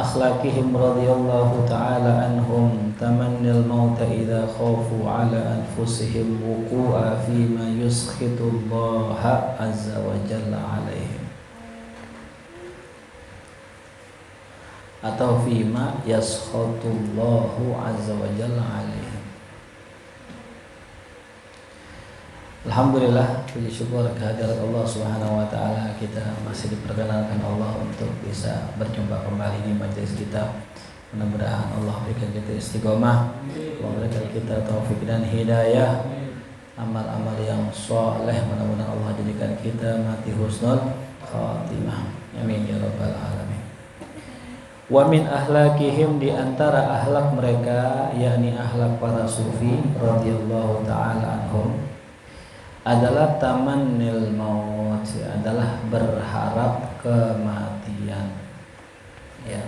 akhlaqihim radhiyallahu ta'ala anhum tamannil mauta idza khafu ala anfusihim wuqu'a fima yuskhitu Allah azza wa jalla alaihim atau fima yaskhutullahu azza wa jalla alaihim. Alhamdulillah, puji syukur kehadirat Allah Subhanahu wa taala, kita masih diperkenankan Allah untuk bisa berjumpa kembali di majelis kita. Mudah-mudahan Allah berikan kita istiqomah, memberikan kita taufik dan hidayah, amal-amal yang saleh. Mudah-mudahan Allah jadikan kita mati husnul khatimah. Amin ya rabbal alamin. Wa min ahlakihim, di antara ahlak mereka, yakni ahlak para sufi radhiyallahu taala anhum, adalah tamannil maut, adalah berharap kematian. Ya,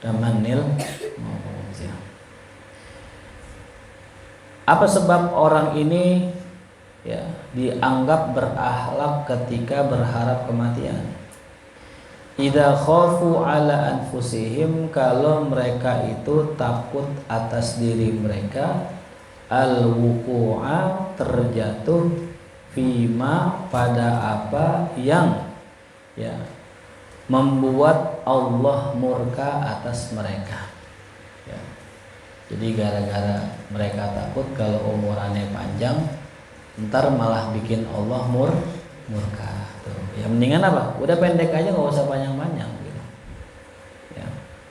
tamannil maut. Ya. Apa sebab orang ini ya dianggap berakhlak ketika berharap kematian? Idza khafu ala anfusihim, kalau mereka itu takut atas diri mereka, al-wuqu'a, terjatuh, fima, pada apa yang ya membuat Allah murka atas mereka. Ya. Jadi gara-gara mereka takut kalau umurannya panjang, ntar malah bikin Allah murka. Tuh. Ya mendingan apa? Udah pendek aja, nggak usah panjang-panjang. Gitu. Ya.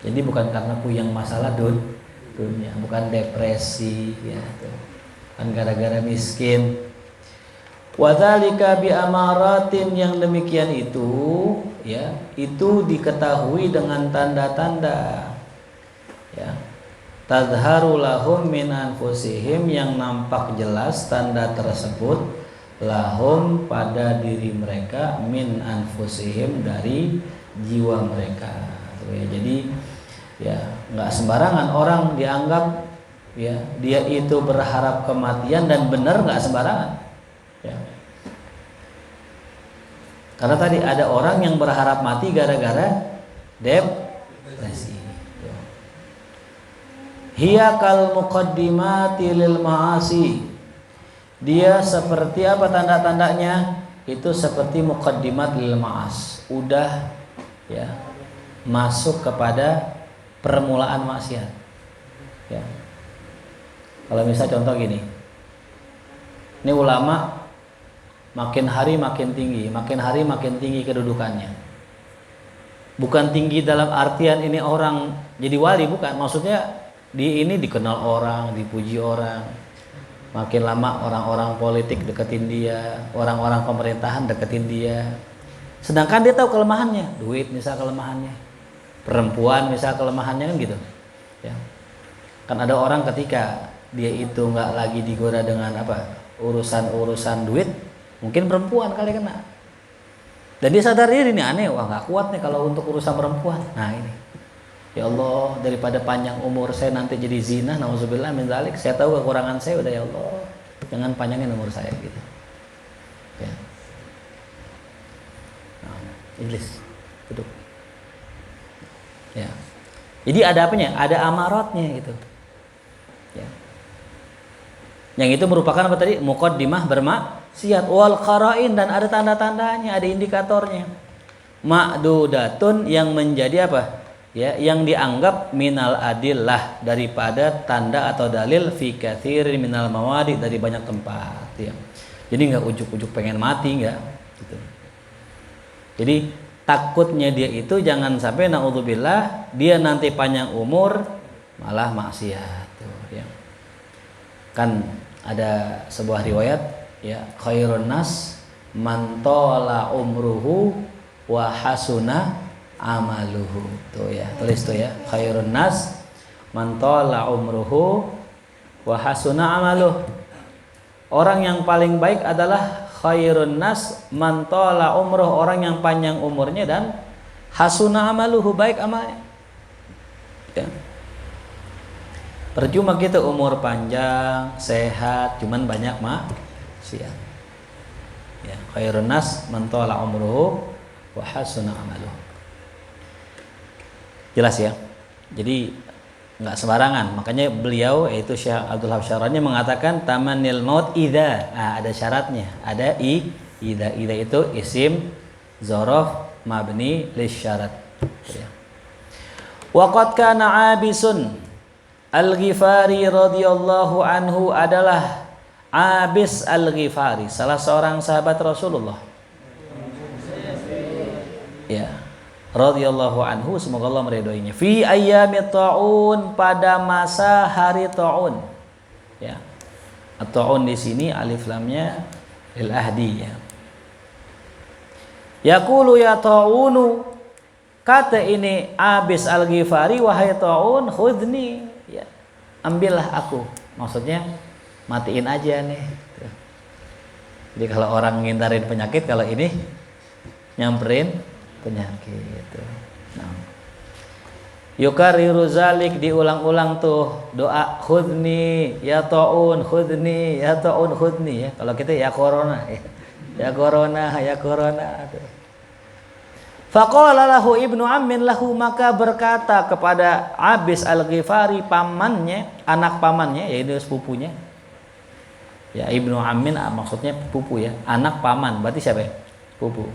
Jadi bukan karena puyeng masalah dunia, bukan depresi ya tuh. Kan gara-gara miskin. Wadzalika bi amaratin, yang demikian itu ya itu diketahui dengan tanda-tanda ya tadharu lahum min anfusihim, yang nampak jelas tanda tersebut lahum, pada diri mereka, min anfusihim, dari jiwa mereka tuh, ya. Jadi ya nggak sembarangan orang dianggap ya dia itu berharap kematian, dan benar nggak sembarangan ya. Karena tadi ada orang yang berharap mati gara-gara depresi. Hiya kal muqaddimati lil ma'asi, dia seperti apa tanda-tandanya? Itu seperti muqaddimat lil ma'as, udah ya masuk kepada permulaan maksiat. Ya. Kalau misalnya contoh gini, ini ulama makin hari makin tinggi kedudukannya. Bukan tinggi dalam artian ini orang jadi wali, bukan. Maksudnya ini dikenal orang, dipuji orang. Makin lama orang-orang politik deketin dia, orang-orang pemerintahan deketin dia. Sedangkan dia tahu kelemahannya, duit misal kelemahannya, perempuan misal kelemahannya, kan gitu ya. Kan ada orang ketika dia itu nggak lagi digoda dengan apa urusan duit, mungkin perempuan kali kena, dan dia sadar diri nih, aneh, wah nggak kuat nih kalau untuk urusan perempuan. Nah ini, ya Allah, daripada panjang umur saya nanti jadi zina, nauzubillah min dzalik, saya tahu kekurangan saya, udah ya Allah jangan panjangin umur saya gitu ya. Nah, iblis duduk ya. Jadi ada apanya? Ada amaratnya gitu ya. Yang itu merupakan apa tadi? Muqaddimah bermaksiat, wal qara'in, dan ada tanda-tandanya, ada indikatornya. Ma'dudatun, yang menjadi apa? Ya, yang dianggap minal adillah, daripada tanda atau dalil, fi katsirin minal mawadi, dari banyak tempat ya. Jadi enggak ujuk-ujuk pengen mati, enggak gitu. Jadi takutnya dia itu jangan sampai naudzubillah dia nanti panjang umur malah maksiat tuh ya. Kan ada sebuah riwayat ya, khairun nas man tala umruhu wa hasuna amaluhu. Tuh ya, tulis tuh ya, khairun nas man tala umruhu wa hasuna amaluhu. Orang yang paling baik adalah khairun nas man tala umruh, orang yang panjang umurnya dan hasuna amaluhu, baik amalnya ya. Percuma kita umur panjang, sehat, cuman banyak maksiat. Ya, khairun nas man tala umruhu wa hasuna amaluhu. Jelas ya. Jadi nggak sembarangan. Makanya beliau yaitu Syekh Abdul Wahab Syarani mengatakan tamannil maut idza. Ada syaratnya. Ada idza. Idza itu isim dzaraf mabni lisyarat. Ya. Wa qad kana Abisun Al-Ghifari radhiyallahu anhu adalah Abis Al-Ghifari, salah seorang sahabat Rasulullah. Ya, radhiyallahu anhu, semoga Allah meridhoinya. Fi ayyamit ta'un, pada masa hari ta'un. Ya. At-ta'un di sini alif lamnya lil ahdi ya. Yaqulu ya ta'unu, kata ini Abis Al-Ghifari, wahai ta'un, khudni, ya. Ambillah aku. Maksudnya matiin aja nih. Jadi kalau orang ngindarin penyakit, kalau ini nyamperin penyakit. Nah. Yukariru zalik, diulang-ulang tuh doa khudni ya ta'un khudni ya ta'un khudni ya. Kalau kita ya corona ya. Ya corona ya corona. Faqala lahu ibnu ammin lahu, maka berkata kepada Abis Al-Ghifari, pamannya, anak pamannya, yaitu sepupunya. Ya, ibnu ammin maksudnya pupu ya, anak paman, berarti siapa ya? Pupu.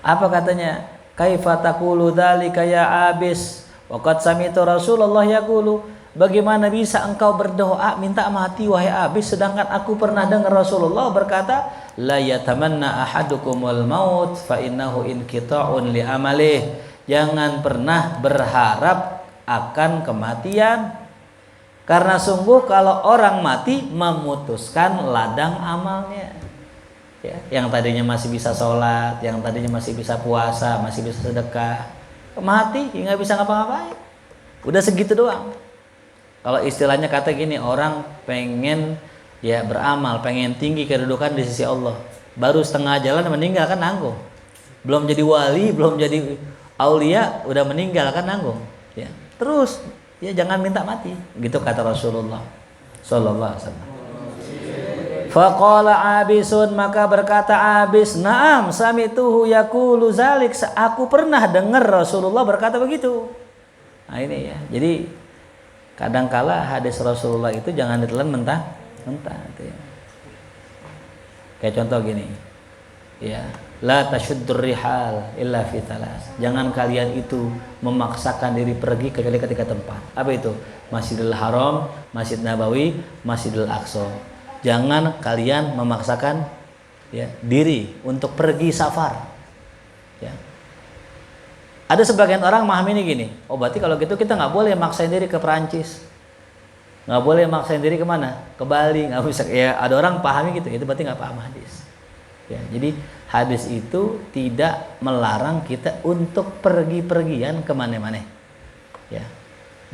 Apa katanya? Kaifa taqulu dzalika ya Abis wa qad sami'tu Rasulullah yaqulu, bagaimana bisa engkau berdoa minta mati wahai Abis, sedangkan aku pernah dengar Rasulullah berkata, la yatamanna ahadukumul maut fa innahu inqita'un li amalih. Jangan pernah berharap akan kematian, karena sungguh kalau orang mati memutuskan ladang amalnya. Ya, yang tadinya masih bisa sholat, yang tadinya masih bisa puasa, masih bisa sedekah, mati nggak bisa ngapa-ngapain. Udah segitu doang. Kalau istilahnya kata gini, orang pengen ya beramal, pengen tinggi kedudukan di sisi Allah, baru setengah jalan meninggal kan nanggung. Belum jadi wali, belum jadi aulia, udah meninggal kan nanggung. Ya, terus ya jangan minta mati, gitu kata Rasulullah sallallahu alaihi wasallam. Faqala Abisun, maka berkata Abis, na'am samituhu yaqulu zalik, aku pernah dengar Rasulullah berkata begitu. Nah ini ya, jadi kadangkala hadis Rasulullah itu jangan ditelan mentah-mentah gitu ya. Kayak contoh gini ya, la tasyuddur rihal illa fi thalas, jangan kalian itu memaksakan diri pergi kecuali ketika tempat. Apa itu? Masjidil Haram, Masjid Nabawi, Masjidil Aqsa. Jangan kalian memaksakan ya diri untuk pergi safar ya. Ada sebagian orang memahami ini gini, oh berarti kalau gitu kita nggak boleh maksain diri ke Perancis, nggak boleh maksain diri kemana, ke Bali, nggak bisa ya. Ada orang pahami gitu, itu berarti nggak paham hadis ya. Jadi hadis itu tidak melarang kita untuk pergi-pergian kemana-mana ya.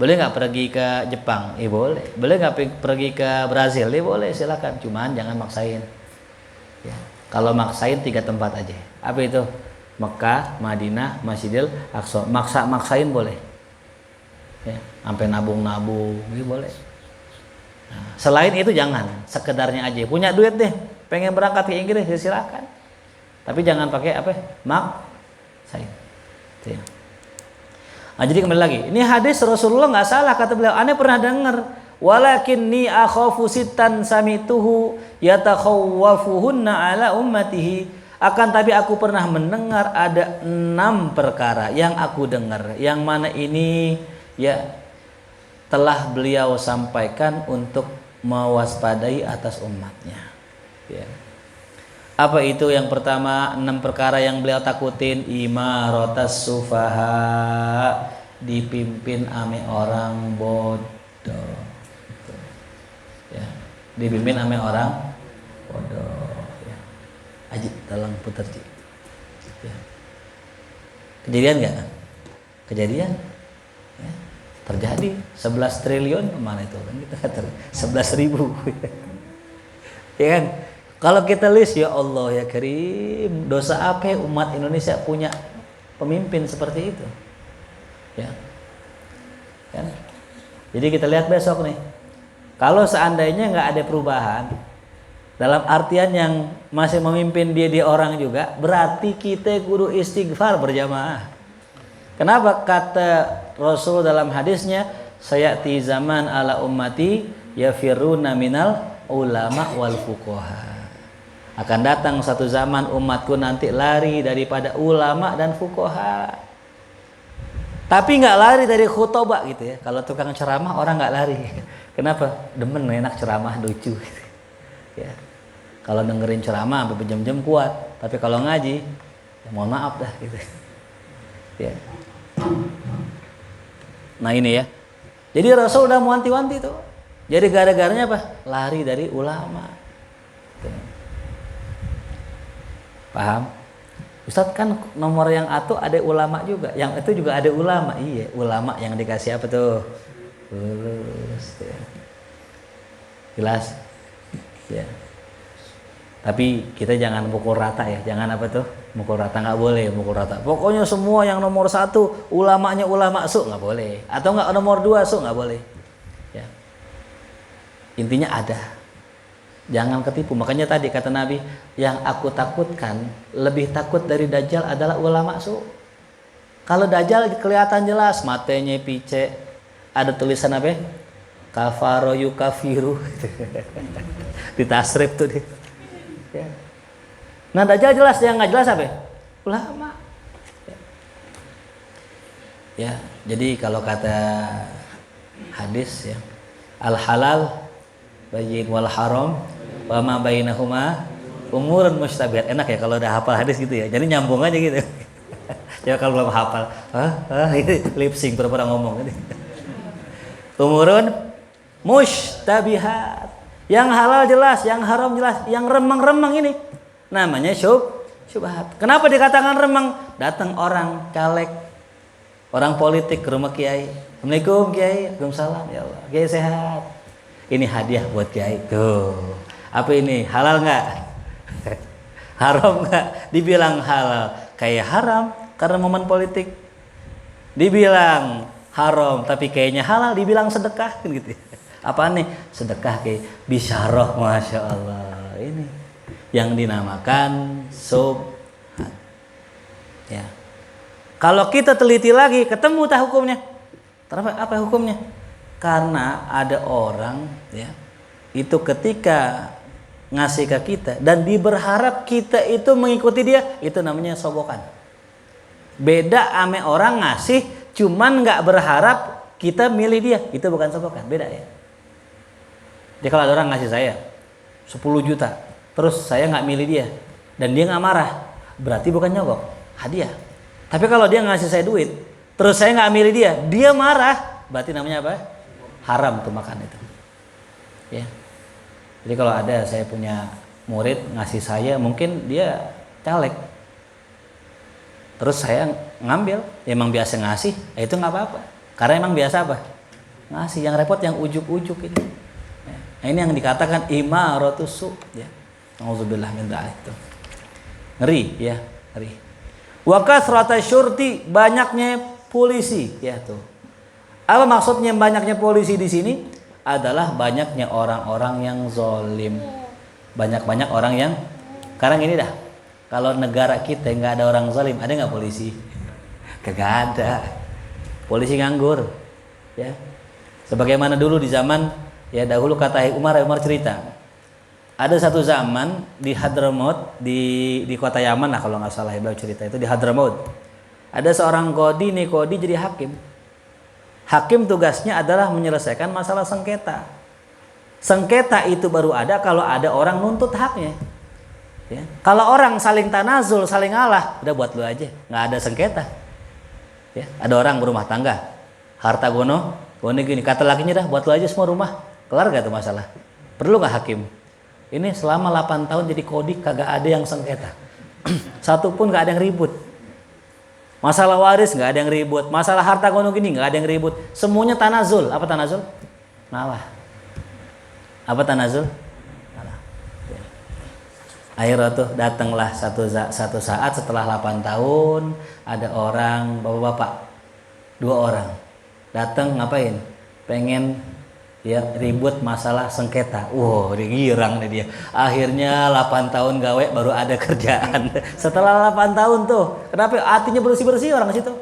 Boleh nggak pergi ke Jepang? Boleh. Boleh nggak pergi ke Brazil? Boleh, silakan. Cuman jangan maksain. Ya. Kalau maksain 3 tempat aja. Apa itu? Mekah, Madinah, Masjidil Aqsa. Maksain boleh. Ya. Sampai nabung-nabung, boleh. Nah, selain itu jangan. Sekedarnya aja. Punya duit deh, pengen berangkat ke Inggris, ya silakan. Tapi jangan pakai apa? Maksain. Ya. Nah, jadi kembali lagi, ini hadis Rasulullah nggak salah, kata beliau. Ane pernah dengar, walakinni akhafu sittan samituhu yatakhawwafuhunna ala ummatihi. Akan tapi aku pernah mendengar ada 6 perkara yang aku dengar, yang mana ini ya telah beliau sampaikan untuk mewaspadai atas umatnya. Ya. Apa itu? Yang pertama, 6 perkara yang beliau takutin. Imaratas sufaha, dipimpin ame orang bodoh ya. Dipimpin ame orang bodoh ya. Aji, tolong putar Ci ya. Kejadian nggak? Kejadian ya. Terjadi 11 triliun mana itu kan, kita kata 11.000 ya kan. Kalau kita list, ya Allah ya Karim, dosa apa umat Indonesia punya pemimpin seperti itu? Ya. Kan? Jadi kita lihat besok nih. Kalau seandainya nggak ada perubahan, dalam artian yang masih memimpin dia orang juga, berarti kita kudu istighfar berjamaah. Kenapa kata Rasul dalam hadisnya, sayati zaman ala ummati yafiruna minal ulama wal fuqaha. Akan datang satu zaman umatku nanti lari daripada ulama dan fuqaha. Tapi nggak lari dari khutbah gitu ya. Kalau tukang ceramah orang nggak lari. Kenapa? Demen enak ceramah lucu. Gitu. Ya. Kalau dengerin ceramah sampai berjam-jam kuat. Tapi kalau ngaji, ya mohon maaf dah gitu. Ya. Nah ini ya. Jadi Rasul udah wanti-wanti tuh. Jadi gara-garanya apa? Lari dari ulama. Tuh. Paham? Ustadz kan nomor yang atuh ada ulama juga. Yang itu juga ada ulama. Iya, ulama yang dikasih apa tuh? Lulus. Ya. Jelas? Ya. Tapi kita jangan pukul rata ya. Jangan apa tuh? Pukul rata, nggak boleh pukul rata. Pokoknya semua yang nomor 1 ulamanya ulama su nggak boleh. Atau nggak nomor 2 su nggak boleh. Ya. Intinya ada. Jangan ketipu. Makanya tadi kata Nabi, yang aku takutkan, lebih takut dari Dajjal adalah ulama su. Kalau Dajjal kelihatan jelas, matanya pice, ada tulisan apa? Kafaro yukafiru. Di tasrif tuh deh. Ya. Nah Dajjal jelas, yang nggak jelas apa? Ulama. Ya, jadi kalau kata hadis ya, al halal bayyin wal haram wa ma bainahuma umurun mustabihat. Enak ya kalau udah hafal hadis gitu ya. Jadi nyambung aja gitu. Ya kalau belum hafal, ini lip sync pura-pura ngomong gitu. Umurun mustabihat. Yang halal jelas, yang haram jelas, yang remang-remang ini namanya syubhat. Kenapa dikatakan remang? Datang orang caleg, orang politik ke rumah kiai. Assalamualaikum kiai. Waalaikumsalam. Ya Allah. Kiai sehat. Ini hadiah buat kiai. Tuh. Apa ini? Halal nggak? Haram nggak? Dibilang halal. Kayak haram karena momen politik. Dibilang haram tapi kayaknya halal. Dibilang sedekah kan gitu. Apa nih? Sedekah kayak bisyarah, masya Allah. Ini yang dinamakan syubhat. Ya. Kalau kita teliti lagi, ketemu tak hukumnya? Apa hukumnya? Karena ada orang ya itu ketika ngasih ke kita dan diberharap kita itu mengikuti dia, itu namanya sogokan. Beda ame orang ngasih cuman nggak berharap kita milih dia, itu bukan sogokan, beda ya. Jadi kalau ada orang ngasih saya 10 juta terus saya nggak milih dia dan dia nggak marah, berarti bukan nyogok, hadiah. Tapi kalau dia ngasih saya duit terus saya nggak milih dia, dia marah, berarti namanya apa? Haram tuh makan itu. Ya. Jadi kalau ada saya punya murid ngasih saya, mungkin dia caleg, terus saya ngambil, emang biasa ngasih, itu nggak apa-apa. Karena emang biasa apa? Ngasih. Yang repot yang ujuk-ujuk ini. Ya. Nah ini yang dikatakan imaratus su. Ya. Auzubillah min dzalik itu. Ngeri ya, ngeri. Wa kasrata syurti, banyaknya polisi, ya tuh. Apa maksudnya banyaknya polisi di sini? Adalah banyaknya orang-orang yang zolim. Banyak-banyak orang yang sekarang ini dah. Kalau negara kita nggak ada orang zolim, ada nggak polisi? Kagak ada. Polisi nganggur. Ya. Sebagaimana dulu di zaman ya dahulu kata Umar cerita. Ada satu zaman di Hadramaut di kota Yaman lah kalau nggak salah beliau cerita itu di Hadramaut. Ada seorang qadhi nih, qadhi jadi hakim. Hakim tugasnya adalah menyelesaikan masalah sengketa. Sengketa itu baru ada kalau ada orang nuntut haknya. Ya. Kalau orang saling tanazul, saling ngalah, udah buat lu aja, nggak ada sengketa. Ya. Ada orang berumah tangga, harta gono gini, kata lakinya dah buat lu aja semua rumah, kelar gak tuh masalah? Perlu nggak hakim? Ini selama 8 tahun jadi qadhi kagak ada yang sengketa. Satu pun nggak ada yang ribut. Masalah waris nggak ada yang ribut, masalah harta gono gini nggak ada yang ribut, semuanya tanazul. Apa tanazul? Ngalah. Apa tanazul? Ngalah. Ya. Akhirnya tuh datanglah satu saat setelah 8 tahun ada orang bapak-bapak 2 orang datang ngapain? Pengen ya ribut masalah sengketa. Wow, digirang nih dia. Akhirnya 8 tahun gawe baru ada kerjaan. Setelah 8 tahun tuh, kenapa hatinya bersih-bersih orang situ?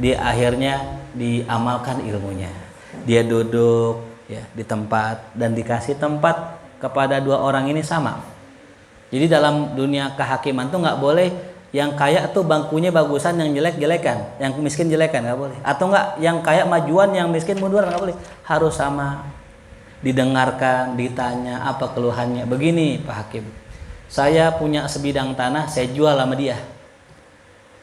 dia akhirnya diamalkan ilmunya. Dia duduk ya di tempat dan dikasih tempat kepada dua orang ini sama. Jadi dalam dunia kehakiman tuh nggak boleh yang kaya tuh bangkunya bagusan, yang jelek jelekan, yang miskin jelekan, nggak boleh. Atau nggak yang kaya majuan, yang miskin munduran, nggak boleh. Harus sama. Didengarkan, ditanya apa keluhannya. Begini Pak Hakim, saya punya sebidang tanah, saya jual sama dia.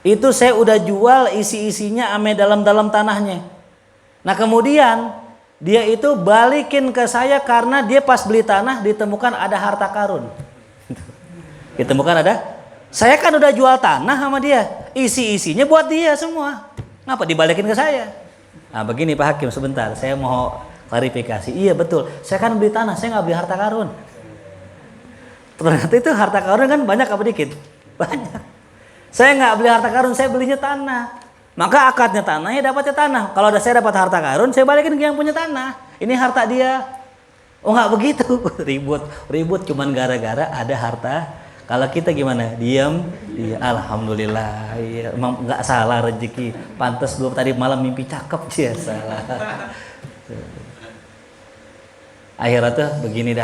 Itu saya udah jual isi-isinya ame dalam-dalam tanahnya. Nah kemudian dia itu balikin ke saya karena dia pas beli tanah ditemukan ada harta karun. Ditemukan ada. Saya kan udah jual tanah sama dia, isi-isinya buat dia semua. Ngapa dibalikin ke saya? Nah begini Pak Hakim, sebentar, saya mau klarifikasi. Iya betul, saya kan beli tanah, saya nggak beli harta karun. Ternyata itu harta karun kan banyak apa dikit? Banyak. Saya nggak beli harta karun, saya belinya tanah. Maka akadnya tanah, ya dapatnya tanah. Kalau ada saya dapat harta karun, saya balikin ke yang punya tanah. Ini harta dia. Oh nggak begitu, ribut cuman gara-gara ada harta. Kalau kita gimana? Diam, iya, alhamdulillah, iya, emang nggak salah rezeki. Pantes gue tadi malam mimpi cakep sih, ya salah. Akhirnya tuh begini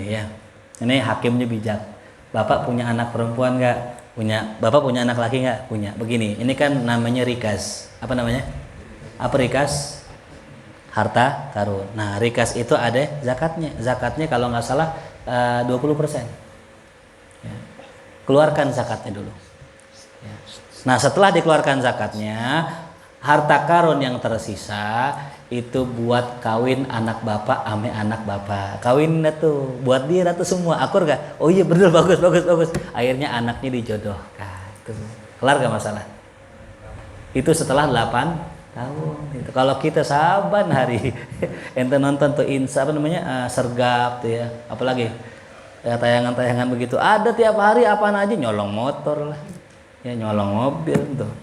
ya. Ini hakimnya bijak. Bapak punya anak perempuan nggak? Punya. Bapak punya anak laki nggak? Punya. Begini, ini kan namanya rikas. Apa namanya? Apa rikas? Harta karun. Nah rikas itu ada zakatnya. Zakatnya kalau nggak salah 20%. Ya. Keluarkan zakatnya dulu. Ya. Nah setelah dikeluarkan zakatnya, harta karun yang tersisa itu buat kawin anak bapak ame anak bapak. Kawin tuh buat dia tuh semua. Akur gak? Oh iya betul, bagus. Akhirnya anaknya dijodohkan. Tuh. Kelar gak masalah? Itu setelah 8 tahun. Itu kalau kita saban hari ente nonton tuh apa namanya sergap tuh ya. Apalagi ya tayangan-tayangan begitu ada tiap hari, apaan aja, nyolong motor lah ya, nyolong mobil tuh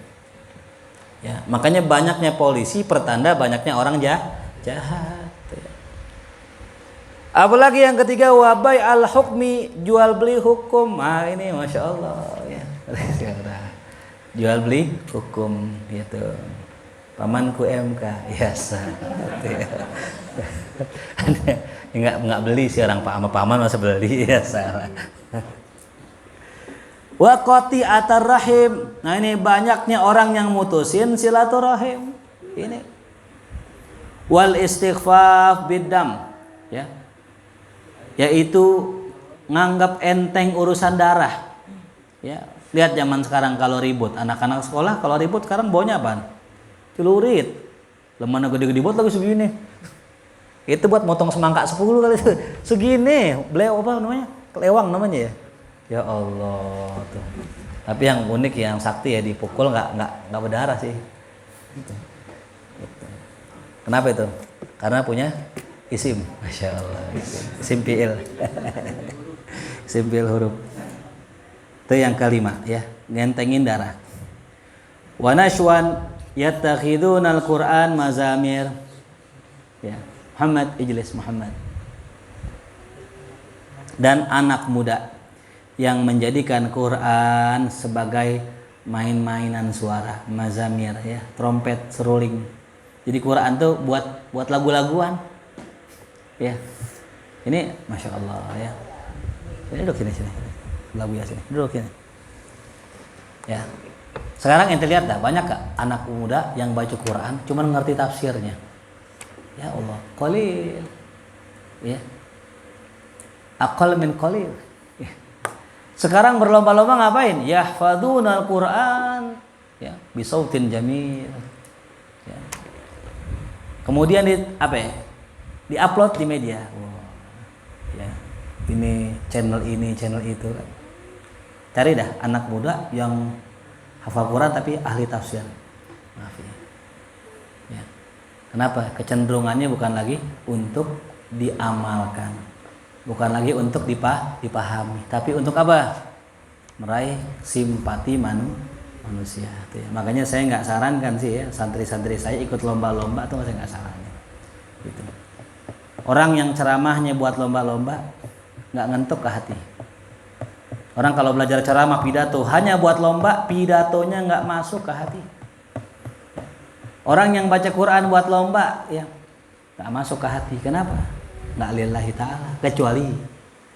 ya. Makanya banyaknya polisi pertanda banyaknya orang jahat ya. Apalagi yang ketiga, wabai al hukmi, jual beli hukum. Ini masya Allah ya. Jual beli hukum gitu. Pamanku MK ya sah ya. Enggak beli sih orang sama paman masa beli ya salah. Wa qati'atar rahim. Nah ini banyaknya orang yang mutusin silaturahim. Ini. Wal istighfaf biddam ya. Yaitu nganggap enteng urusan darah. Ya, lihat zaman sekarang kalau ribut, anak-anak sekolah kalau ribut sekarang baunya apaan? Celurit. Lemana gede-gede buat lagi segini. Itu buat motong semangka 10 kali segini. Beliau apa namanya? Kelewang namanya ya. Ya Allah tuh. Tapi yang unik yang sakti ya dipukul nggak berdarah sih. Gitu. Kenapa itu? Karena punya isim. Masya Allah. Isim fi'il. Isim fi'il huruf. Itu yang kelima ya. Ngentengin darah. Wa nashwan yattakhidunal Qur'an mazamir. Ya. Muhammad ijlis Muhammad. Dan anak muda yang menjadikan Quran sebagai main-mainan suara, mazamir ya, trompet, seruling. Jadi Quran tuh buat lagu-laguan. Ya. Ini Masya Allah ya. Ini duduk sini. Lagu ya sini. Duduk sini. Ya. Sekarang ente lihat dah, banyak gak anak muda yang baca Quran cuman ngerti tafsirnya. Ya Allah, qalil. Ya. Aqal min qalil. Ya. Sekarang berlomba-lomba ngapain? Yahfadzunal Qur'an ya, bisautin jamil. Ya. Kemudian di-upload di media. Wow. Ya. Ini channel itu. Cari dah anak muda yang hafal Quran tapi ahli tafsir. Maaf ya. Ya. Kenapa? Kecenderungannya bukan lagi untuk diamalkan, bukan lagi untuk dipahami, tapi untuk apa? Meraih simpati manusia. Itu ya. Makanya saya nggak sarankan sih ya santri-santri saya ikut lomba-lomba tuh saya nggak sarankan. Gitu. Orang yang ceramahnya buat lomba-lomba nggak ngentuk ke hati. Orang kalau belajar ceramah pidato hanya buat lomba, pidatonya nggak masuk ke hati. Orang yang baca Quran buat lomba, ya nggak masuk ke hati. Kenapa? Nggak lillahi ta'ala. Kecuali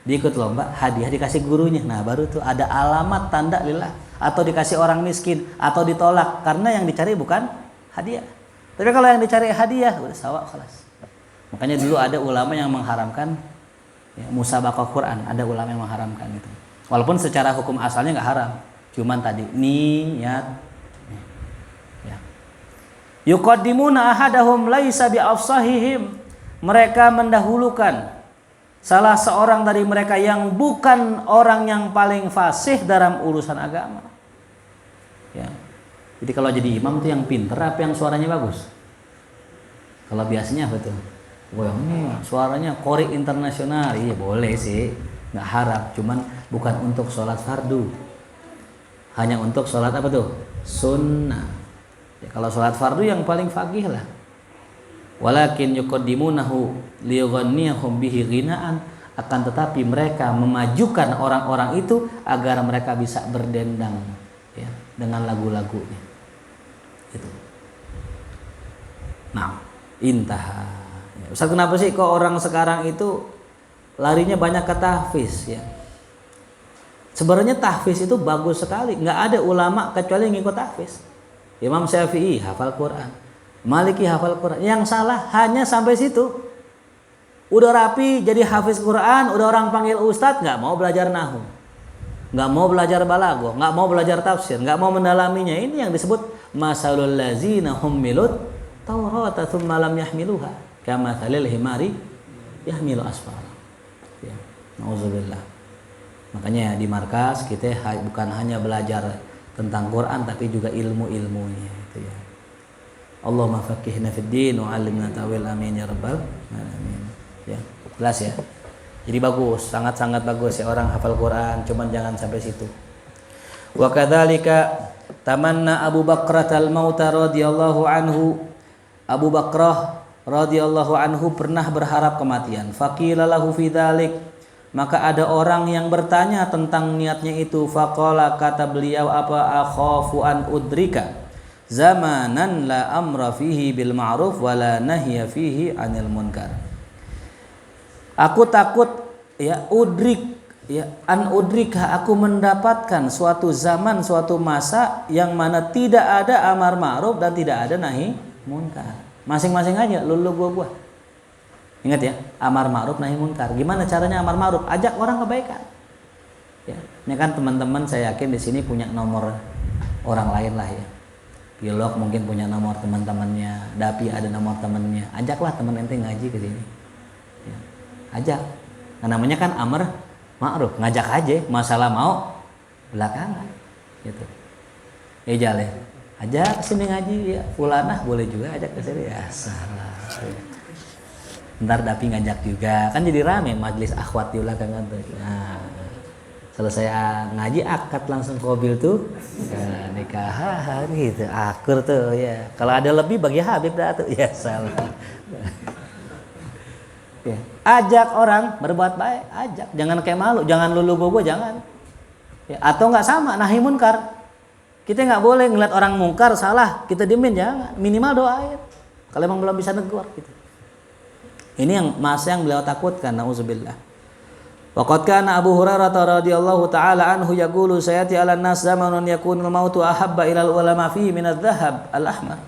diikut lomba, hadiah dikasih gurunya. Nah baru tuh ada alamat tanda lillah. Atau dikasih orang miskin, atau ditolak. Karena yang dicari bukan hadiah. Tapi kalau yang dicari hadiah, udah sawa kelas. Makanya dulu ada ulama yang mengharamkan ya, musabaqah Quran. Ada ulama yang mengharamkan itu. Walaupun secara hukum asalnya nggak haram. Cuman tadi niat. Yuqaddimuna ahadahum laisa biafsahihim. Mereka mendahulukan salah seorang dari mereka yang bukan orang yang paling fasih dalam urusan agama. Ya. Jadi kalau jadi imam itu yang pinter apa yang suaranya bagus? Kalau biasanya apa tuh? Wah ini suaranya korek internasional. Iya boleh sih, nggak haram. Cuman bukan untuk sholat fardu. Hanya untuk sholat apa tuh? Sunnah. Ya, kalau sholat fardu yang paling faqih lah. Walakin yuqaddimunahu liyughanniyahum bihi ghinaan, akan tetapi mereka memajukan orang-orang itu agar mereka bisa berdendang ya, dengan lagu-lagunya. Itu. Nah, intaha. Ya, Ustaz, kenapa sih kok orang sekarang itu larinya banyak ke tahfiz ya? Sebenarnya tahfiz itu bagus sekali, nggak ada ulama kecuali yang ngikut tahfiz. Imam Syafi'i hafal Quran, Maliki hafal Quran. Yang salah hanya sampai situ. Udah rapi jadi hafiz Quran, udah orang panggil ustadz, nggak mau belajar nahwu, nggak mau belajar balaghah, nggak mau belajar tafsir, nggak mau mendalaminya. Ini yang disebut masalul lazina hummilut Taurata tsumma lam yahmiluha kamathalil himari yahmilu asfara. Ya, nauzubillah. Makanya di markas kita bukan hanya belajar tentang Quran tapi juga ilmu-ilmunya itu ya. Allahumma faqihna fid din wa 'allimna ta'wil, amin ya rabbal alamin. Ya, jelas ya. Jadi bagus, sangat-sangat bagus ya orang hafal Quran, cuman jangan sampai situ. Wa kadzalika tamanna Abu Bakrah al-maut radhiyallahu anhu. Abu Bakrah radhiyallahu anhu pernah berharap kematian. Faqila lahu fi dzalik. Maka ada orang yang bertanya tentang niatnya itu. Faqala, kata beliau apa? Akhafu an udrika zamanan la amra fihi bil ma'ruf wa la nahya fihi 'anil munkar. Aku takut ya udrik ya an udrika, aku mendapatkan suatu zaman, suatu masa yang mana tidak ada amar ma'ruf dan tidak ada nahi munkar. Masing-masing aja lulu gua. Ingat ya, amar ma'ruf nahi munkar. Gimana caranya amar ma'ruf? Ajak orang kebaikan. Ya, ini kan teman-teman saya yakin di sini punya nomor orang lain lah ya. Biolog mungkin punya nomor teman-temannya, Dapi ada nomor temannya. Ajaklah teman ente ngaji ke sini. Ya, ajak. Nah, namanya kan amar ma'ruf, ngajak aja. Masalah mau belakangan. Gitu. Jale. Ajak ke sini ngaji ya. Fulanah boleh juga ajak ke sini. Ya, salah. Ya. Ntar Dapi ngajak juga, kan jadi rame majelis akhwat di belakangan tuh. Nah, selesai ngaji akad langsung kobil tuh, ya, nikahan gitu, akur tuh ya. Kalau ada lebih bagi Habib dah tuh, ya salah. Ya. Ajak orang berbuat baik, ajak, jangan kayak malu, jangan lulu bobo, jangan. Ya, atau nggak sama nahi munkar, kita nggak boleh ngeliat orang mungkar salah, kita diemin, jangan, minimal doain. Kalau emang belum bisa negur gitu. Ini yang masa yang beliau takutkan, nauzubillah. Waqad kana Abu Hurairah radhiyallahu taala anhu yaqulu sayati 'alan nas zamanun yakunul mautu ahabba ilal ulama fihi min adh-dhahab al-ahmar.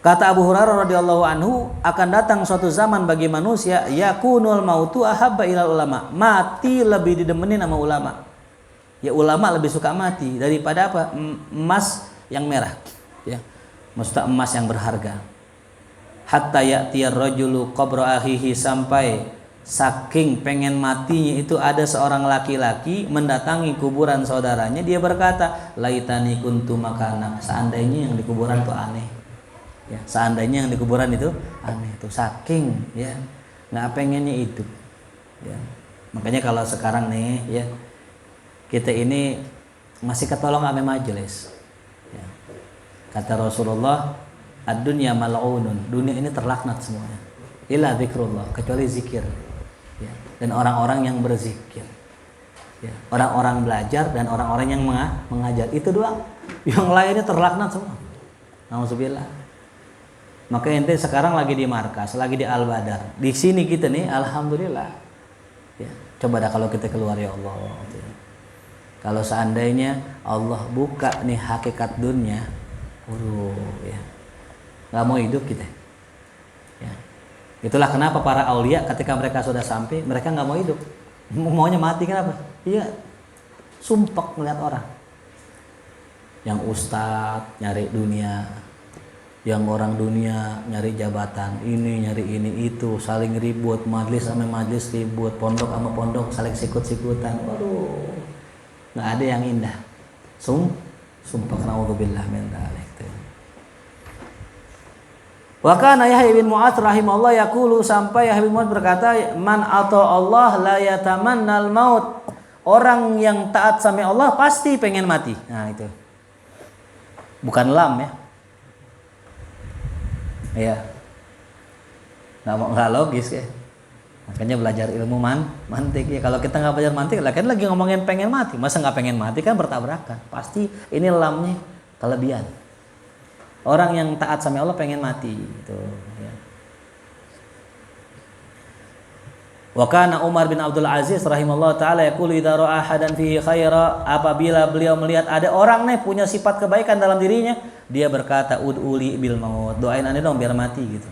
Kata Abu Hurairah radhiyallahu anhu, akan datang suatu zaman bagi manusia yakunul mautu ahabba ilal ulama. Mati lebih didemenin sama ulama. Ya ulama lebih suka mati daripada apa? Emas yang merah. Ya. Maksudnya emas yang berharga. Hatta ya'tiyar rajulu qabra akhihi, sampai saking pengen matinya itu ada seorang laki-laki mendatangi kuburan saudaranya, dia berkata, laitani kuntu makana, seandainya yang di kuburan itu aneh. Ya, seandainya yang di kuburan itu aneh, itu saking ya nggak pengennya hidup. Ya. Makanya kalau sekarang nih ya kita ini masih ketolong ame majelis. Ya. Kata Rasulullah, ad-dunya mal'unun, dunia ini terlaknat semuanya. Illa zikrullah, kecuali zikir. Ya. Dan orang-orang yang berzikir. Ya. Orang-orang belajar dan orang-orang yang mengajar, itu doang. Yang lainnya terlaknat semua. Alhamdulillah. Maka ente sekarang lagi di markas, lagi di Al-Badar. Di sini kita nih, alhamdulillah. Ya, coba dah kalau kita keluar ya Allah. Kalau seandainya Allah buka nih hakikat dunia, ya, nggak mau hidup kita. Ya. Itulah kenapa para aulia ketika mereka sudah sampai, mereka nggak mau hidup, maunya mati. Kenapa? Iya, sumpek melihat orang. Yang ustadz nyari dunia, yang orang dunia nyari jabatan, ini nyari ini itu, saling ribut, majlis sama majlis ribut, pondok sama pondok saling sikut-sikutan. Waduh, nggak ada yang indah. Sumpah naudzubillah min dzalik. Wa kana Yahya bin Mu'adz rahimahullah yaqulu, sampai Yahya bin Mu'adz berkata, man ata Allah la yatamannal maut. Orang yang taat sama Allah pasti pengen mati. Nah itu. Bukan lam ya. Ya, nggak logis ya. Makanya belajar ilmu mantik ya. Kalau kita nggak belajar mantik, lah kan lagi ngomongin pengen mati. Masa nggak pengen mati kan bertabrakan. Pasti ini lamnya kelebihan. Orang yang taat sama Allah pengen mati gitu. Ya. Wa kana Umar bin Abdul Aziz rahimahullah taala yaqulu idza ra'a ahadan fihi khaira, apabila beliau melihat ada orang nih punya sifat kebaikan dalam dirinya, dia berkata ud'uli bil maut, doain ane dong biar mati gitu.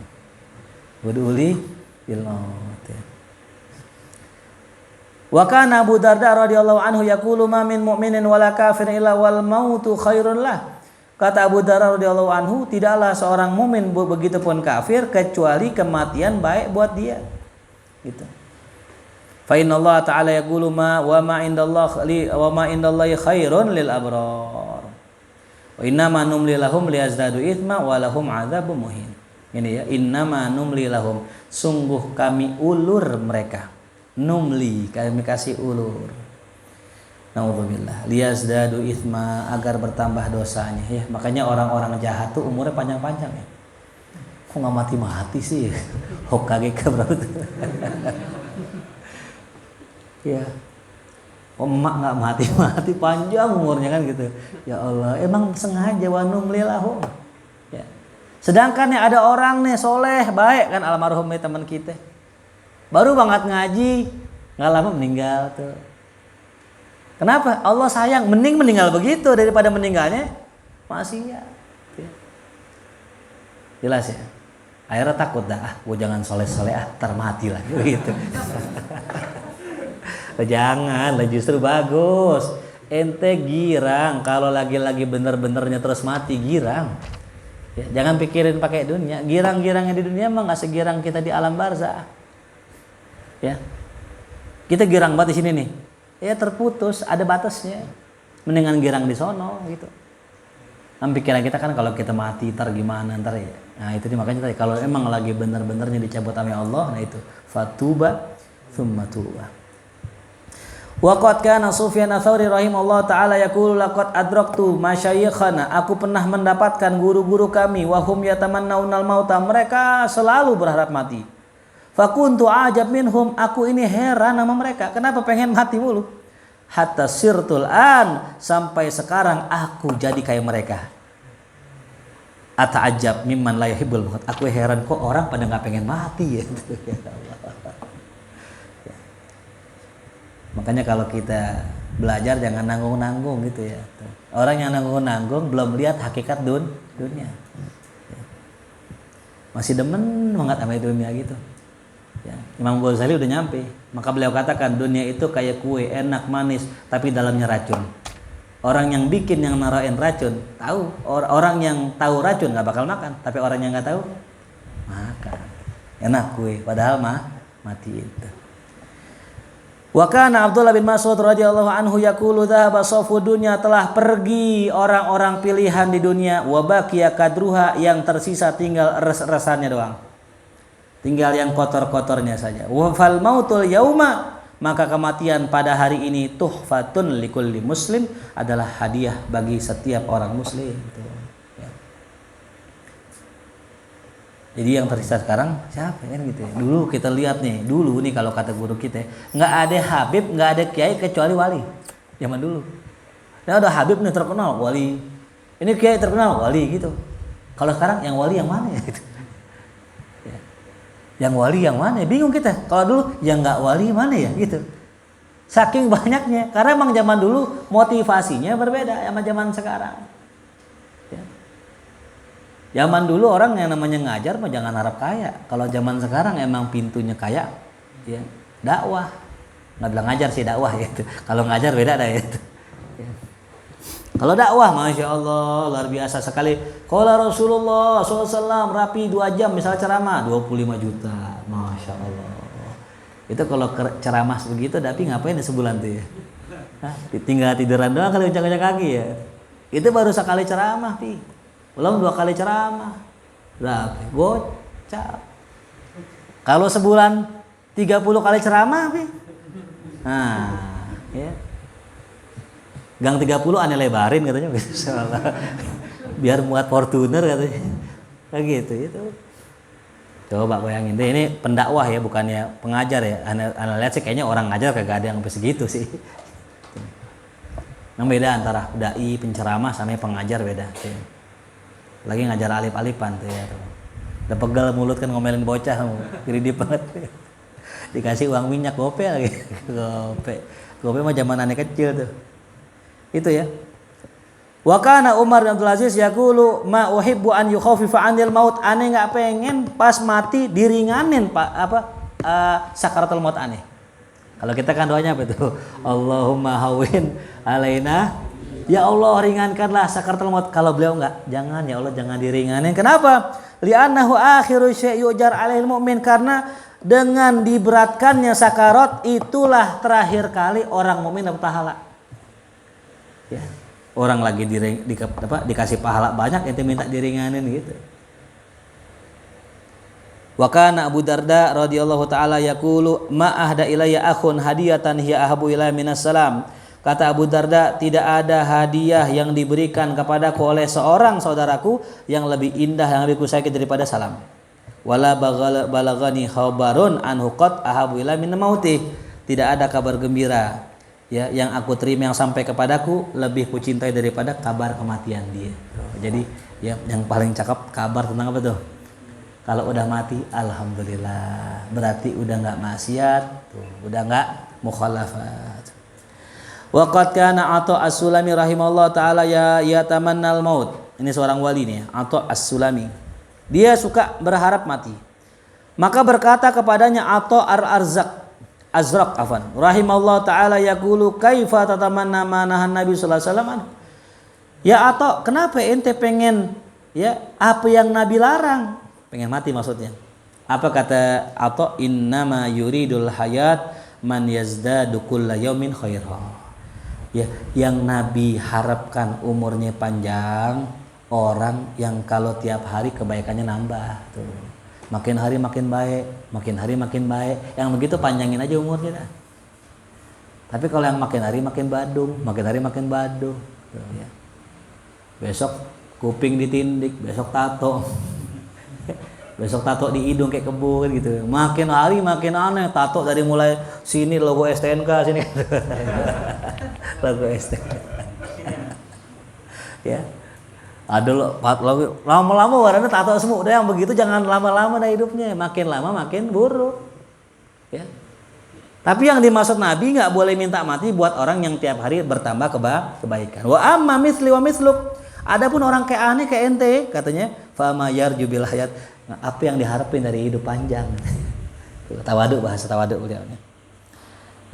Ud'uli bil maut. Ya. Wa kana Abu Darda radhiyallahu anhu yaqulu ma min mu'minin wala kafirin illa wal mautu khairun lah. Kata Abu Darda radhiyallahu anhu, tidaklah seorang mukmin begitupun kafir kecuali kematian baik buat dia. Gitu. Fa inna Allah ta'ala yaqulu ma ma indallahi khairun lil abrar. Wa innama numli lahum liyazdadu itsma wa lahum adzabun muhin. Ini ya, innama numli lahum, sungguh kami ulur mereka. Numli, kami kasih ulur. Naudzubillah, liyazdadu itsma, agar bertambah dosanya ya. Makanya orang-orang jahat tuh umurnya panjang-panjang ya. Kok enggak mati-mati sih? Hokage berapa tuh? Ya, emak nggak mati panjang umurnya kan gitu. Ya Allah, emang sengaja wanum lilahum. Ya. Sedangkan nih ada orang nih soleh baik kan, almarhum nih teman kita, baru banget ngaji, nggak lama meninggal tuh. Kenapa? Allah sayang, mending meninggal begitu daripada meninggalnya masih ya. Jelas ya. Akhirnya takut dah, gue jangan soleh-soleh ntar mati lah gitu. Jangan, justru bagus. Ente girang kalau lagi-lagi bener-benernya terus mati, girang. Ya, jangan pikirin pakai dunia. Girang-girangnya di dunia mah nggak segirang kita di alam barzah. Ya, kita girang banget di sini nih. Ya terputus, ada batasnya. Mendingan girang di sono gitu. Kan pikiran kita kan kalau kita mati ntar gimana ntar ya. Nah itu makanya tadi kalau emang lagi bener-benernya dicabut sama Allah, nah itu fatuba tsumma tuba. Wa qad kana Sufyan Ats-Tsauri rahimahullah taala yaqulu laqad adraktu masyayikhana, aku pernah mendapatkan guru-guru kami wahum yatamannaunal mauta, mereka selalu berharap mati. Fakuntu ajab minhum, aku ini heran sama mereka, kenapa pengen mati mulu. Hatta sirtul an, sampai sekarang aku jadi kayak mereka. Ata'ajab mimman la yuhibbul maut, aku heran kok orang pada enggak pengen mati ya. Makanya kalau kita belajar jangan nanggung-nanggung gitu ya. Orang yang nanggung-nanggung belum lihat hakikat dunia. Masih demen banget sama dunia gitu. Ya. Imam Ghazali udah nyampe. Maka beliau katakan dunia itu kayak kue, enak manis tapi dalamnya racun. Orang yang bikin, yang naruhin racun tahu. Orang yang tahu racun nggak bakal makan. Tapi orang yang nggak tahu makan. Enak kue padahal mati itu. Wa kana Abdullah bin Mas'ud radhiyallahu anhu yaqulu dhahaba safu dunya, telah pergi orang-orang pilihan di dunia, wa baqiya kadruha, yang tersisa tinggal res-resannya doang. Tinggal yang kotor-kotornya saja. Wa fal mautul yauma, maka kematian pada hari ini tuhfatun likulli muslim, adalah hadiah bagi setiap orang muslim. Jadi yang tersisa sekarang siapa kan gitu ya. Dulu kita lihat nih, dulu nih kalau kata guru kita, nggak ada habib, nggak ada kiai kecuali wali. Zaman dulu. Nah ada habib nih terkenal wali, ini kiai terkenal wali gitu. Kalau sekarang yang wali yang mana ya? Gitu. Ya. Yang wali yang mana? Bingung kita. Kalau dulu yang nggak wali mana ya? Gitu. Saking banyaknya. Karena emang zaman dulu motivasinya berbeda sama zaman sekarang. Ya. Zaman dulu orang yang namanya ngajar mah jangan harap kaya. Kalau zaman sekarang emang pintunya kaya, ya dakwah. Nggak bilang ngajar sih dakwah gitu. Kalau ngajar beda dah itu. Ya. Kalau dakwah, masya Allah luar biasa sekali. Qala Rasulullah SAW rapi 2 jam misalnya ceramah 25 juta, masya Allah. Itu kalau ceramah begitu, tapi ngapain ya sebulan tuh ya? Hah? Tinggal tiduran doang kali uncang-uncang kaki ya. Itu baru sekali ceramah pi, belum 2 kali ceramah. Berapa? Gocap. Kalau sebulan 30 kali ceramah pi, nah, ya. Gang 30 aneh lebarin katanya biar muat Fortuner katanya. Kayak gitu itu. Coba bayangin deh, ini pendakwah ya, bukannya pengajar ya. Anda lihat sih kayaknya orang ngajar kagak ada yang sampai segitu sih. Yang beda antara dai, penceramah sama pengajar beda. Lagi ngajar alif-alifan tuh ya. Udah pegal mulut kan ngomelin bocah, gede banget. Dikasih uang minyak gope lagi. Gope mah zaman aneh kecil tuh. Itu ya. Wa kana Umar bin Abdul Aziz yaqulu ma uhibbu an yukhaffifa 'anil maut. Ane enggak pengen pas mati diringanin sakaratul maut ane. Kalau kita kan doanya apa itu? Allahumma hawin alaina. Ya Allah ringankanlah sakaratul maut. Kalau beliau enggak, jangan ya Allah jangan diringanin. Kenapa? Li'annahu akhiru syai' yujar 'alaihil mu'min, karena dengan diberatkannya sakarat itulah terakhir kali orang mukmin dapat pahala. Ya, orang lagi dikasih pahala banyak, ente minta diringanin gitu. Wa kana Abu Darda radhiyallahu taala yaqulu ma ahda ilayya akhun hadiyatan hiya ahabu ilayya minas salam. Kata Abu Darda, tidak ada hadiah yang diberikan kepadaku oleh seorang saudaraku yang lebih indah, yang lebih kusaiki daripada salam. Wala balagani khabarun anhu qad ahabu ilayya min mauti. Tidak ada kabar gembira ya yang aku terima yang sampai kepadaku lebih kucintai daripada kabar kematian dia. Jadi ya yang paling cakep kabar tentang apa tuh? Kalau udah mati alhamdulillah, berarti udah nggak maksiat, tuh, udah nggak mukhalafat. Wa qad kana Atha As-Sulami rahimahullah taala ya tamannal maut. Ini seorang wali nih, Atha As-Sulami. Dia suka berharap mati. Maka berkata kepadanya Atha Azraq rahimahullah taala yaqulu kaifa tatamanna ma nahan Nabi sallallahu alaihi wasallam. Ya Atha, kenapa ente pengen ya apa yang Nabi larang? Pengen mati maksudnya. Apa kata Atha? Innama yuridul hayat man yazdadu kulla yaumin khaira. Ya, yang Nabi harapkan umurnya panjang orang yang kalau tiap hari kebaikannya nambah tuh. Makin hari makin baik, makin hari makin baik. Yang begitu panjangin aja umurnya dah. Tapi kalau yang makin hari makin badung, makin hari makin badung. Ya. Besok kuping ditindik, besok tato. Besok tato di hidung kayak kebun gitu. Makin hari makin aneh. Tato dari mulai sini logo STNK, sini logo STNK. Ya. Ada lama-lama warnanya tato semua. Udah yang begitu jangan lama-lama dah hidupnya. Makin lama makin buruk. Ya. Tapi yang dimaksud Nabi nggak boleh minta mati buat orang yang tiap hari bertambah kebaikan. Wa amma misli wa misluk. Adapun orang kayak aneh kayak ente katanya fa ma yarju bil hayat. Apa yang diharapin dari hidup panjang. Tawadu, bahasa tawadu beliau.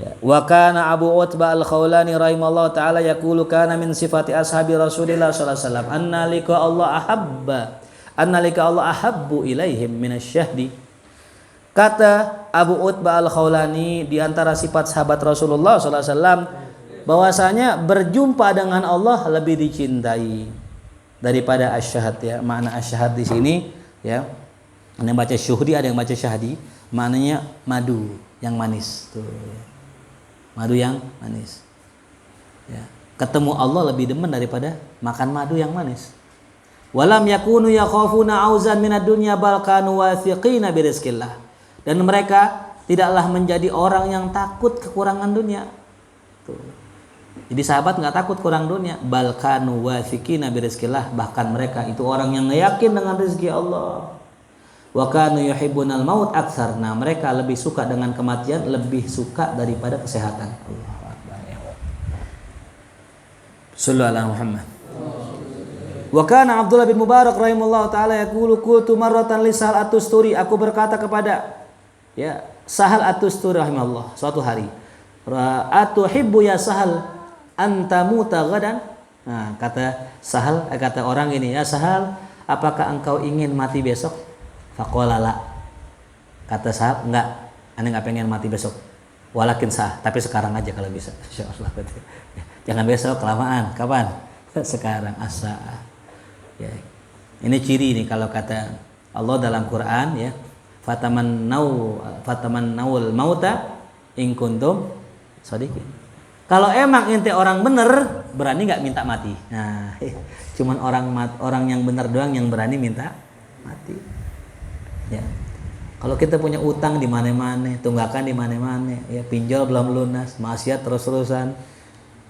Ya. Wa kana Abu Utbah Al-Khawlani rahimallahu taala yaqulu kana min sifati ashabi Rasulillah sallallahu alaihi wasallam annalika Allah ahabbu ilaihim minasyahdi. Kata Abu Utbah Al-Khawlani di antara sifat sahabat Rasulullah sallallahu alaihi wasallam bahwasanya berjumpa dengan Allah lebih dicintai daripada asyhad ya. Makna asyhad di sini ya. Ada yang baca syuhdi, ada yang baca syahdi. Maknanya madu yang manis tuh. Madu yang manis. Ya. Ketemu Allah lebih demen daripada makan madu yang manis. Walam yakunu yakhafuna auzan minad dunya bal kanu wathiqina bi rizqillah. Dan mereka tidaklah menjadi orang yang takut kekurangan dunia. Tuh. Jadi sahabat nggak takut kurang dunia, balkanu wafiqina birizqillah, bahkan mereka itu orang yang yakin dengan rezeki Allah. Wa kanu yuhibbunal maut aktsar. Nah, mereka lebih suka dengan kematian, lebih suka daripada kesehatan. Allahu akbar. Sallallahu alaihi Muhammad. Wa kana Abdullah bin Mubarak rahimallahu taala yaqulu qultu marratan li Sahal At-Tusturi, aku berkata kepada Sahal At-Tusturi rahimahullah suatu hari, atuhibbu ya Sahal antamuta ghadan. Nah, kata Sahal, kata orang ini, ya Sahal, apakah engkau ingin mati besok? Faqala la. Kata Sahal, enggak, ane enggak pengen mati besok. Walakin sah, tapi sekarang aja kalau bisa. Insyaallah. Jangan besok, kelamaan. Kapan? Sekarang asa. Ya. Ini ciri nih kalau kata Allah dalam Quran ya. Fatamannawul mauta in kuntum shadiqin. Kalau emang ente orang bener, berani nggak minta mati? Nah, cuman orang yang bener doang yang berani minta mati. Ya. Kalau kita punya utang di mana-mana, tunggakan di mana-mana, ya pinjol belum lunas, maksiat terus-terusan.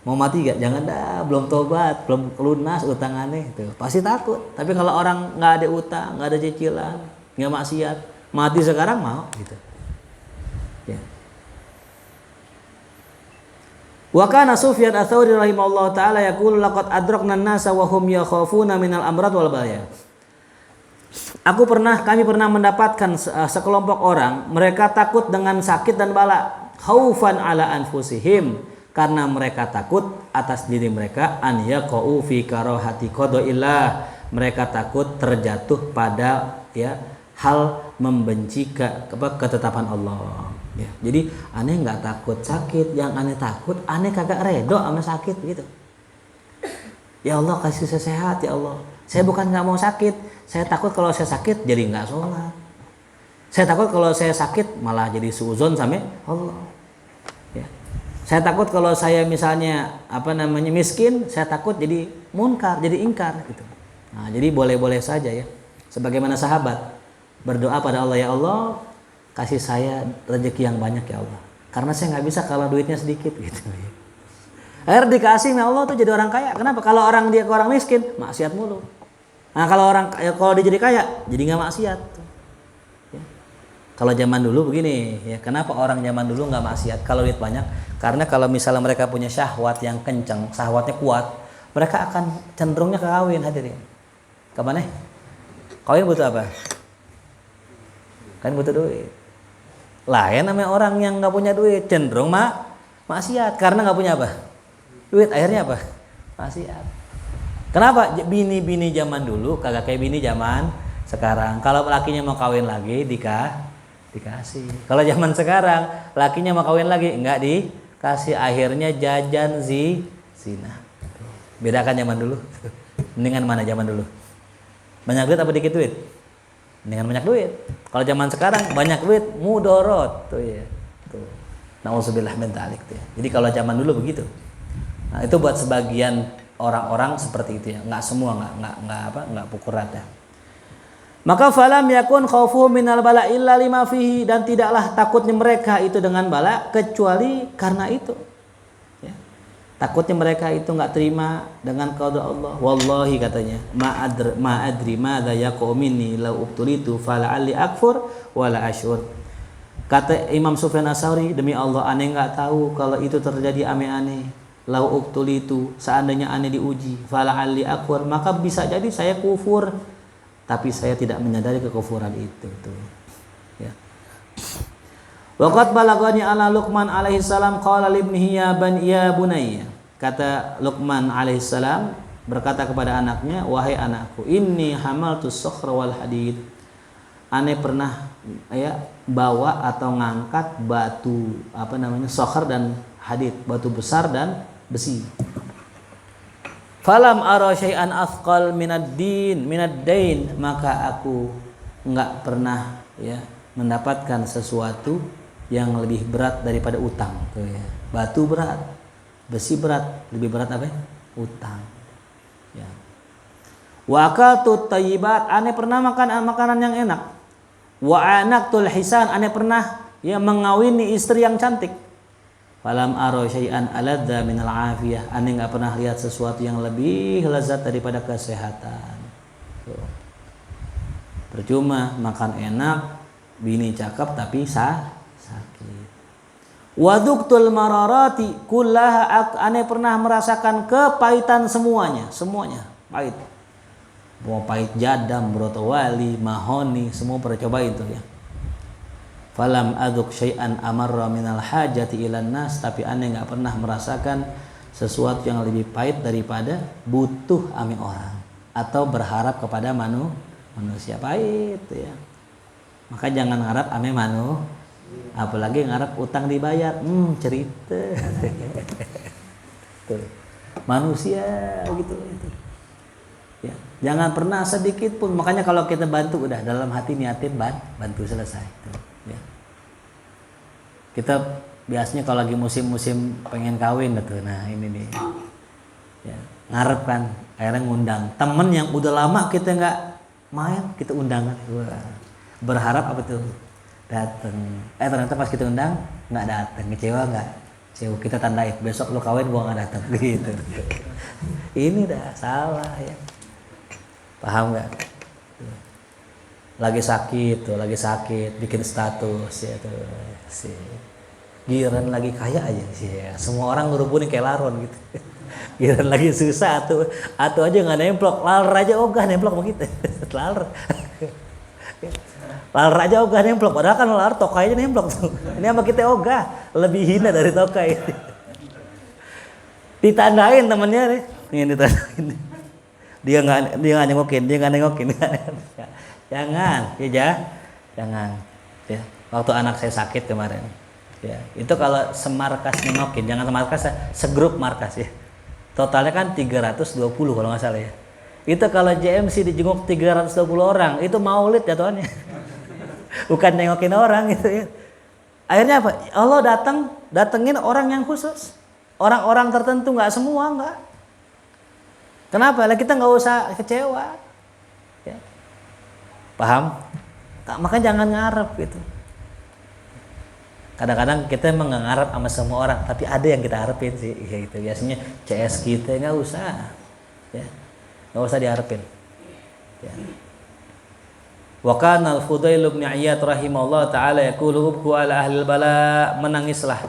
Mau mati gak? Jangan dah, belum tobat, belum lunas utangannya itu. Pasti takut. Tapi kalau orang nggak ada utang, nggak ada cicilan, nggak maksiat, mati sekarang mau gitu. Ya. Wa kana Sufyan Ats-Tsauri rahimahullahu taala yaqulu laqad adrakna an-nasa wa hum yakhafuna minal amrad wal balaya. Kami pernah mendapatkan sekelompok orang, mereka takut dengan sakit dan bala, khaufan ala anfusihim, karena mereka takut atas diri mereka, an yaqau fi karahati qadaillah, mereka takut terjatuh pada hal membenci ketetapan Allah. Ya, jadi aneh nggak takut sakit, yang aneh takut aneh kagak redo sama sakit gitu. Ya Allah kasih saya sehat ya Allah. Saya bukan nggak mau sakit, saya takut kalau saya sakit jadi nggak sholat. Saya takut kalau saya sakit malah jadi suuzon sama Allah. Ya. Saya takut kalau saya misalnya miskin, saya takut jadi munkar, jadi ingkar gitu. Nah, jadi boleh-boleh saja ya. Sebagaimana sahabat berdoa pada Allah, ya Allah kasih saya rezeki yang banyak ya Allah. Karena saya nggak bisa kalau duitnya sedikit gitu. Akhirnya dikasih ya Allah tuh jadi orang kaya. Kenapa? Kalau orang miskin maksiat mulu. Nah kalau dia jadi kaya jadi nggak maksiat. Ya. Kalau zaman dulu begini ya, kenapa orang zaman dulu nggak maksiat kalau duit banyak? Karena kalau misalnya mereka punya syahwat yang kencang, syahwatnya kuat, mereka akan cenderungnya ke kawin, hadirin. Kapan nih? Kawin butuh apa? Kan butuh duit. Lain namanya orang yang nggak punya duit cenderung maksiat karena nggak punya apa? Duit, akhirnya apa? Maksiat. Kenapa? Bini-bini zaman dulu kagak kayak bini zaman sekarang. Kalau lakinya mau kawin lagi dikasih. Kalau zaman sekarang lakinya mau kawin lagi enggak dikasih, akhirnya jajan zina. Bedakan zaman dulu. Mendingan mana zaman dulu? Banyak duit apa dikit duit? Mendingan banyak duit. Kalau zaman sekarang banyak duit mudorot tuh ya. Tuh. Nauzubillah min dzalik tuh ya. Jadi kalau zaman dulu begitu. Nah, itu buat sebagian orang-orang seperti itu ya, nggak semua, nggak pukul rata. Maka falam yakun khaufuhum minal bala illa lima fihi, dan tidaklah takutnya mereka itu dengan bala kecuali karena itu. Ya. Takutnya mereka itu nggak terima dengan qada Allah. Wallahi katanya, ma adri madza yaqu minni law ubtulitu fala'alli akfur wala ashur. Kata Imam Sufyan Ats-Tsauri, demi Allah aneh nggak tahu kalau itu terjadi ame-aneh. Lau uktul itu seandainya aneh diuji fala ali akfur, maka bisa jadi saya kufur, tapi saya tidak menyadari kekufuran itu tuh. Ya. Waqad balagani ala Luqman alaihi salam qala li ibnihi ya bunayya. Kata Luqman alaihi salam berkata kepada anaknya, wahai anakku, inni hamaltu sakhra wal hadid. Aneh pernah bawa atau ngangkat batu sakhr dan hadid, batu besar dan besi. Falam ara syai'an athqal minad dain, maka aku enggak pernah mendapatkan sesuatu yang lebih berat daripada utang tuh ya. Batu berat, besi berat, lebih berat apa? Utang. Ya. Wa akaltu thayyibat, aneh pernah makan makanan yang enak. Wa anaktul hisan, aneh pernah mengawini istri yang cantik. Falam aro syai'an aladza minal afiyah. Aneh enggak pernah lihat sesuatu yang lebih lezat daripada kesehatan. Tuh. Percuma makan enak, bini cakep tapi sakit. Waduktul mararati kullaha, aneh pernah merasakan kepahitan semuanya pahit. Mau pahit jadam, brotowali, mahoni, semua pernah coba itu ya. Falam aduk syai'an amarra minal hajati ilan nas, tapi aneh enggak pernah merasakan sesuatu yang lebih pahit daripada butuh ame orang atau berharap kepada manusia. Pahit ya. Maka jangan ngarap ame apalagi ngarap utang dibayar. Cerita. Tuh. Manusia gitu. Ya. Jangan pernah sedikit pun, makanya kalau kita bantu udah dalam hati niatin bantu selesai. Tuh. Ya. Kita biasanya kalau lagi musim-musim pengen kawin gitu, nah ini nih ya, ngarep kan akhirnya ngundang temen yang udah lama kita nggak main, kita undangan. Wah, berharap apa tuh dateng, ternyata pas kita undang nggak dateng, kecewa nggak? Kecewa. Kita tandain besok lu kawin gua nggak dateng gitu. Ini dah salah ya, paham nggak? Lagi sakit bikin status ya tuh sih, giliran lagi kaya aja sih ya. Semua orang ngerubungin kayak laron gitu. Giliran lagi susah atau aja nggak nemplok, laler aja ogah nemplok begitu. Laler aja ogah nemplok, padahal kan laler tokai aja nemplok tuh. Ini sama kita ogah lebih hina dari tokai. Ditandain temennya nih, ini ditandain. Dia nggak nengokin. Jangan, jangan. Ya, waktu anak saya sakit kemarin, ya itu kalau semarkas nengokin, jangan semarkas, segrup markas ya. Totalnya kan 320 kalau nggak salah ya. Itu kalau JMC dijenguk 320 orang, itu maulid jatuhannya. Bukan nengokin orang gitu ya. Akhirnya apa? Allah datengin orang yang khusus, orang-orang tertentu, nggak semua nggak. Kenapa? Lah kita nggak usah kecewa. Ya. Paham? Makanya jangan ngarep gitu. Kadang-kadang kita emang nggak ngarep sama semua orang, tapi ada yang kita harapin sih, ya gitu. Biasanya CS kita nggak usah, ya, nggak usah diharapin. Ya. Wa kana al-Fudail bin Iyad rahimahullah taala yaqulu ubku ala ahli bala, menangislah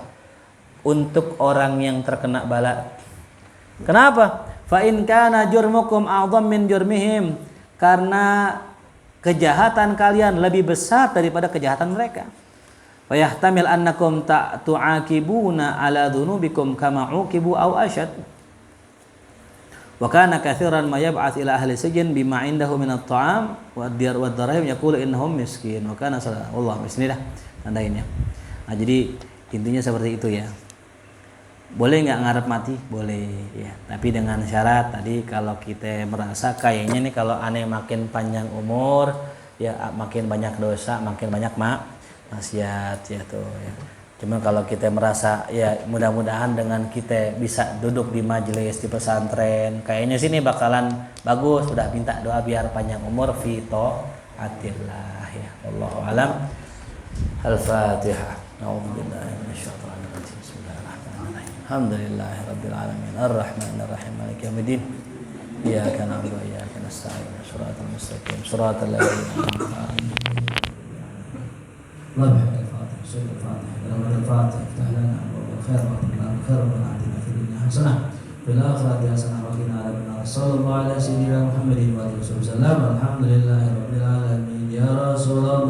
untuk orang yang terkena bala. Kenapa? Fa in kana jurmukum a'dham min jurmihim, karena kejahatan kalian lebih besar daripada kejahatan mereka. Wa yahtamil annakum tu'aqibuna ala dhunubikum kama uqibu aw ashad. Wa kana katsiran ma yab'ats ila ahli sijn bima indahu min at-ta'am wa ad-dir wa ad-darahim yaqulu innahum miskin. Wa kana sallallahu bismillah tandain ya. Nah, jadi intinya seperti itu ya. Boleh nggak ngarep mati? Boleh ya, tapi dengan syarat tadi, kalau kita merasa kayaknya nih kalau aneh makin panjang umur ya makin banyak dosa, makin banyak maksiat ya tuh ya. Cuma kalau kita merasa ya mudah-mudahan dengan kita bisa duduk di majelis di pesantren, kayaknya sini bakalan bagus, udah minta doa biar panjang umur fito atillah ya. Wallahu alam. Al-Fatihah. A'udzubillahi minasyaitonir rajim. Alhamdulillahi rabbil alamin arrahmanir rahim maliki yaumiddin iyyaka na'budu wa iyyaka nasta'in shiratal mustaqim shiratal ladzina an'amta 'alaihim ghairil maghdubi 'alaihim fil akhirati hasanah wa qina adzabannar. Sallallahu ala sayyidina Muhammadin wa alihi wasallam. Alhamdulillahi rabbil alamin ya Rasulullah